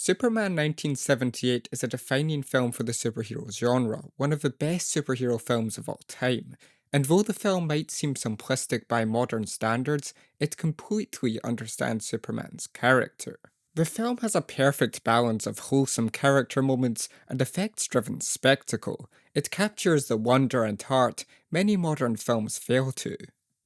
Superman 1978 is a defining film for the superhero genre, one of the best superhero films of all time. And though the film might seem simplistic by modern standards, it completely understands Superman's character. The film has a perfect balance of wholesome character moments and effects driven spectacle. It captures the wonder and heart many modern films fail to.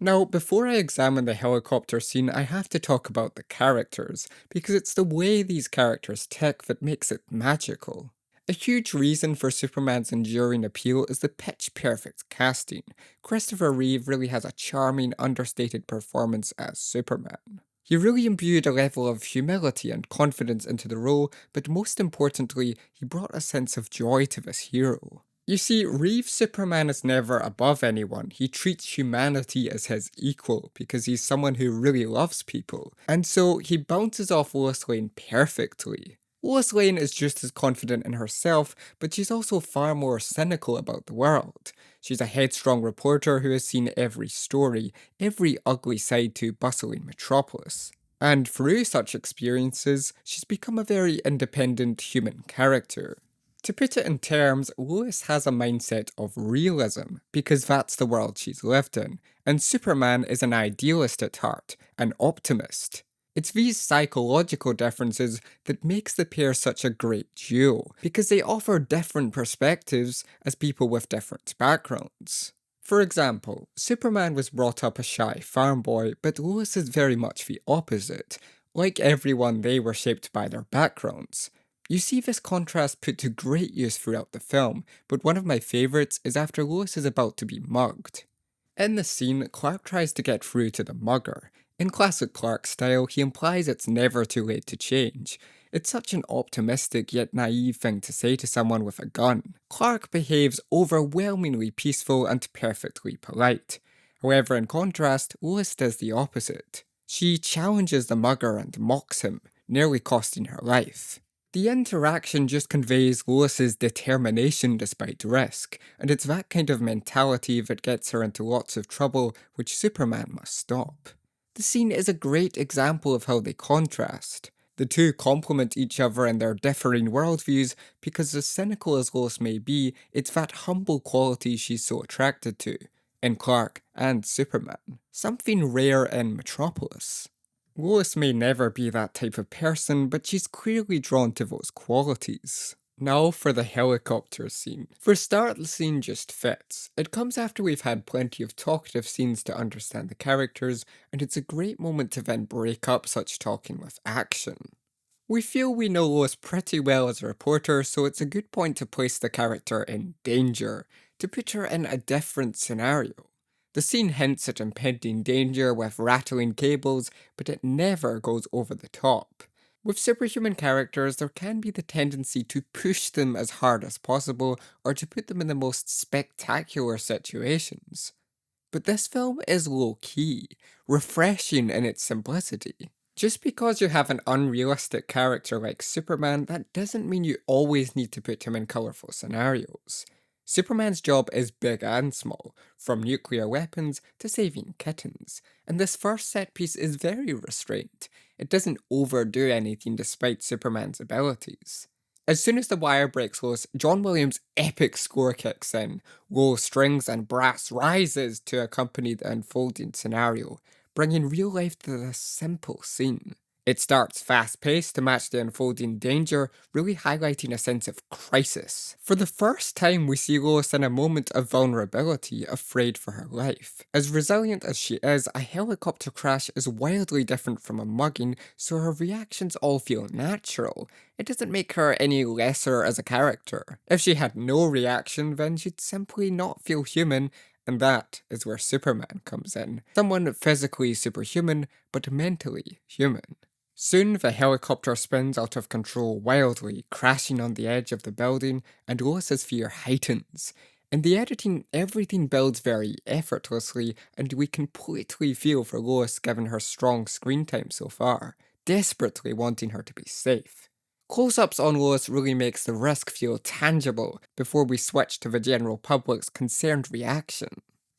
Now, before I examine the helicopter scene, I have to talk about the characters, because it's the way these characters tick that makes it magical. A huge reason for Superman's enduring appeal is the pitch perfect casting. Christopher Reeve really has a charming, understated performance as Superman. He really imbued a level of humility and confidence into the role, but most importantly, he brought a sense of joy to this hero. You see, Reeves' Superman is never above anyone. He treats humanity as his equal because he's someone who really loves people. And so he bounces off Lois Lane perfectly. Lois Lane is just as confident in herself, but she's also far more cynical about the world. She's a headstrong reporter who has seen every story, every ugly side to bustling Metropolis. And through such experiences, she's become a very independent human character. To put it in terms, Lois has a mindset of realism, because that's the world she's lived in, and Superman is an idealist at heart, an optimist. It's these psychological differences that makes the pair such a great duo, because they offer different perspectives as people with different backgrounds. For example, Superman was brought up a shy farm boy, but Lois is very much the opposite. Like everyone, they were shaped by their backgrounds. You see this contrast put to great use throughout the film, but one of my favourites is after Lois is about to be mugged. In the scene, Clark tries to get through to the mugger. In classic Clark style, he implies it's never too late to change. It's such an optimistic yet naive thing to say to someone with a gun. Clark behaves overwhelmingly peaceful and perfectly polite. However, in contrast, Lois does the opposite. She challenges the mugger and mocks him, nearly costing her life. The interaction just conveys Lois's determination despite risk, and it's that kind of mentality that gets her into lots of trouble which Superman must stop. The scene is a great example of how they contrast. The two complement each other in their differing worldviews because as cynical as Lois may be, it's that humble quality she's so attracted to, in Clark and Superman. Something rare in Metropolis. Lois may never be that type of person, but she's clearly drawn to those qualities. Now for the helicopter scene. For a start, the scene just fits. It comes after we've had plenty of talkative scenes to understand the characters, and it's a great moment to then break up such talking with action. We feel we know Lois pretty well as a reporter, so it's a good point to place the character in danger, to put her in a different scenario. The scene hints at impending danger with rattling cables, but it never goes over the top. With superhuman characters, there can be the tendency to push them as hard as possible or to put them in the most spectacular situations. But this film is low key, refreshing in its simplicity. Just because you have an unrealistic character like Superman, that doesn't mean you always need to put him in colourful scenarios. Superman's job is big and small, from nuclear weapons to saving kittens, and this first set piece is very restrained. It doesn't overdo anything despite Superman's abilities. As soon as the wire breaks loose, John Williams' epic score kicks in. Low strings and brass rises to accompany the unfolding scenario, bringing real life to this simple scene. It starts fast-paced to match the unfolding danger, really highlighting a sense of crisis. For the first time, we see Lois in a moment of vulnerability, afraid for her life. As resilient as she is, a helicopter crash is wildly different from a mugging, so her reactions all feel natural. It doesn't make her any lesser as a character. If she had no reaction, then she'd simply not feel human, and that is where Superman comes in. Someone physically superhuman, but mentally human. Soon, the helicopter spins out of control wildly, crashing on the edge of the building, and Lois's fear heightens. In the editing, everything builds very effortlessly, and we completely feel for Lois given her strong screen time so far, desperately wanting her to be safe. Close-ups on Lois really makes the risk feel tangible before we switch to the general public's concerned reaction.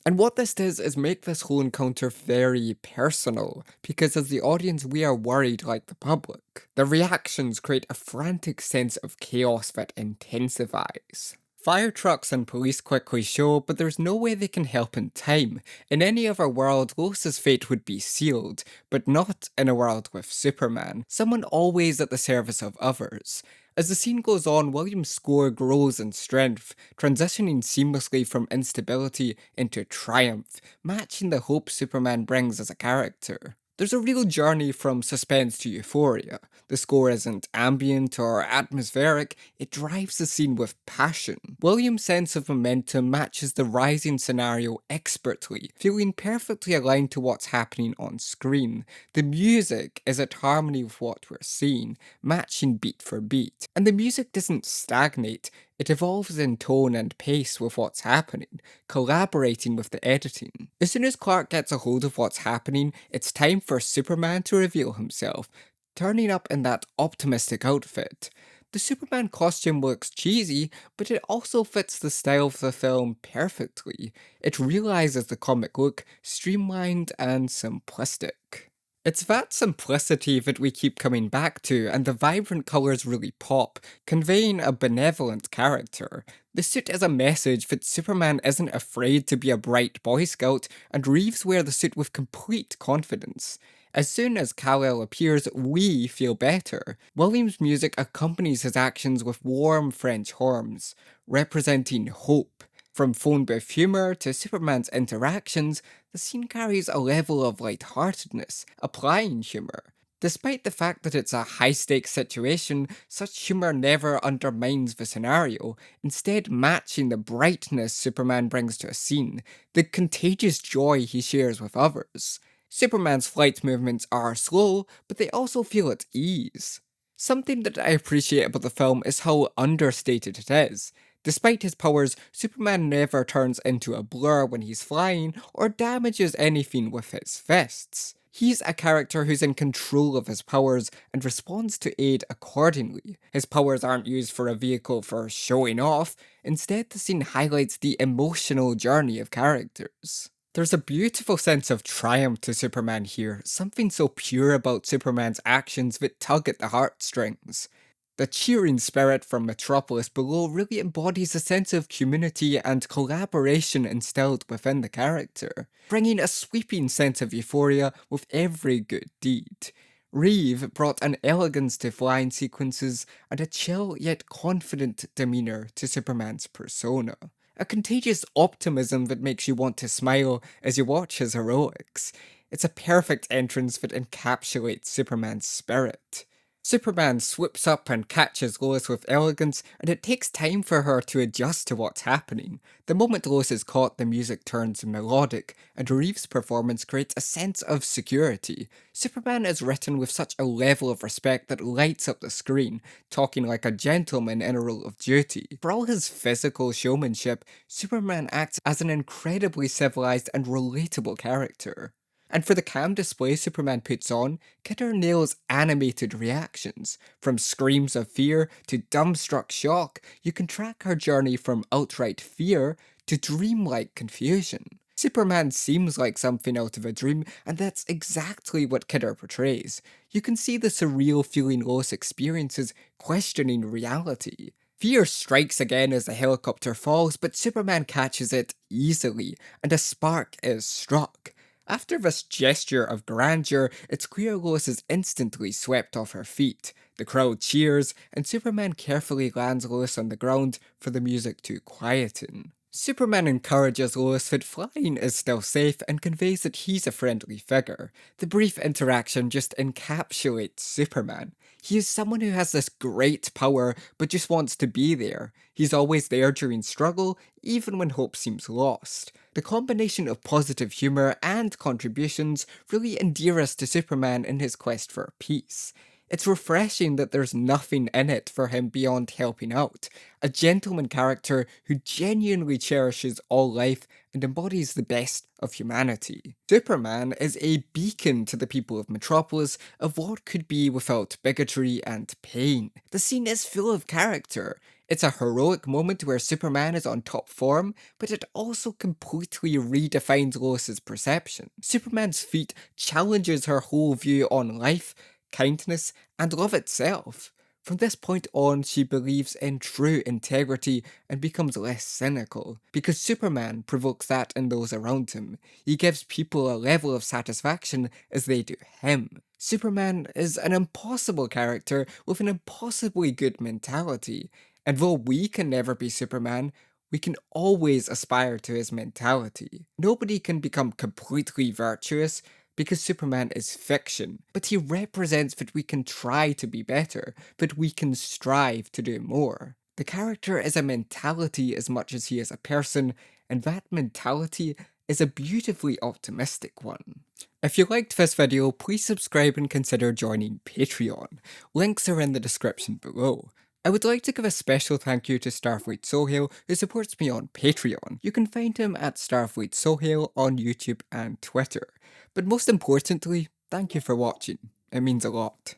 And what this does is make this whole encounter very personal, because as the audience, we are worried like the public. The reactions create a frantic sense of chaos that intensifies. Fire trucks and police quickly show, but there's no way they can help in time. In any other world, Lois's fate would be sealed, but not in a world with Superman, someone always at the service of others. As the scene goes on, Williams' score grows in strength, transitioning seamlessly from instability into triumph, matching the hope Superman brings as a character. There's a real journey from suspense to euphoria. The score isn't ambient or atmospheric, it drives the scene with passion. Williams' sense of momentum matches the rising scenario expertly, feeling perfectly aligned to what's happening on screen. The music is at harmony with what we're seeing, matching beat for beat. And the music doesn't stagnate, it evolves in tone and pace with what's happening, collaborating with the editing. As soon as Clark gets a hold of what's happening, it's time for Superman to reveal himself, turning up in that optimistic outfit. The Superman costume looks cheesy, but it also fits the style of the film perfectly. It realizes the comic look, streamlined and simplistic. It's that simplicity that we keep coming back to, and the vibrant colours really pop, conveying a benevolent character. The suit is a message that Superman isn't afraid to be a bright Boy Scout, and Reeves wears the suit with complete confidence. As soon as Kal-El appears, we feel better. Williams' music accompanies his actions with warm French horns, representing hope. From phone booth humour to Superman's interactions, the scene carries a level of lightheartedness, applying humour. Despite the fact that it's a high-stakes situation, such humour never undermines the scenario, instead matching the brightness Superman brings to a scene, the contagious joy he shares with others. Superman's flight movements are slow, but they also feel at ease. Something that I appreciate about the film is how understated it is. Despite his powers, Superman never turns into a blur when he's flying or damages anything with his fists. He's a character who's in control of his powers and responds to aid accordingly. His powers aren't used for a vehicle for showing off, instead the scene highlights the emotional journey of characters. There's a beautiful sense of triumph to Superman here, something so pure about Superman's actions that tug at the heartstrings. The cheering spirit from Metropolis below really embodies a sense of community and collaboration instilled within the character, bringing a sweeping sense of euphoria with every good deed. Reeve brought an elegance to flying sequences and a chill yet confident demeanour to Superman's persona. A contagious optimism that makes you want to smile as you watch his heroics. It's a perfect entrance that encapsulates Superman's spirit. Superman swoops up and catches Lois with elegance, and it takes time for her to adjust to what's happening. The moment Lois is caught, the music turns melodic, and Reeves' performance creates a sense of security. Superman is written with such a level of respect that lights up the screen, talking like a gentleman in a role of duty. For all his physical showmanship, Superman acts as an incredibly civilized and relatable character. And for the cam display Superman puts on, Kidder nails animated reactions. From screams of fear to dumbstruck shock, you can track her journey from outright fear to dreamlike confusion. Superman seems like something out of a dream, and that's exactly what Kidder portrays. You can see the surreal feeling Lois experiences, questioning reality. Fear strikes again as the helicopter falls, but Superman catches it easily, and a spark is struck. After this gesture of grandeur, it's clear Lois is instantly swept off her feet. The crowd cheers, and Superman carefully lands Lois on the ground for the music to quieten. Superman encourages Lois that flying is still safe and conveys that he's a friendly figure. The brief interaction just encapsulates Superman. He is someone who has this great power, but just wants to be there. He's always there during struggle, even when hope seems lost. The combination of positive humour and contributions really endear us to Superman in his quest for peace. It's refreshing that there's nothing in it for him beyond helping out, a gentleman character who genuinely cherishes all life and embodies the best of humanity. Superman is a beacon to the people of Metropolis of what could be without bigotry and pain. The scene is full of character. It's a heroic moment where Superman is on top form, but it also completely redefines Lois's perception. Superman's feat challenges her whole view on life, kindness, and love itself. From this point on, she believes in true integrity and becomes less cynical. Because Superman provokes that in those around him, he gives people a level of satisfaction as they do him. Superman is an impossible character with an impossibly good mentality, and though we can never be Superman, we can always aspire to his mentality. Nobody can become completely virtuous, because Superman is fiction, but he represents that we can try to be better, that we can strive to do more. The character is a mentality as much as he is a person, and that mentality is a beautifully optimistic one. If you liked this video, please subscribe and consider joining Patreon. Links are in the description below. I would like to give a special thank you to Starfleet Sohail, who supports me on Patreon. You can find him at Starfleet Sohail on YouTube and Twitter. But most importantly, thank you for watching. It means a lot.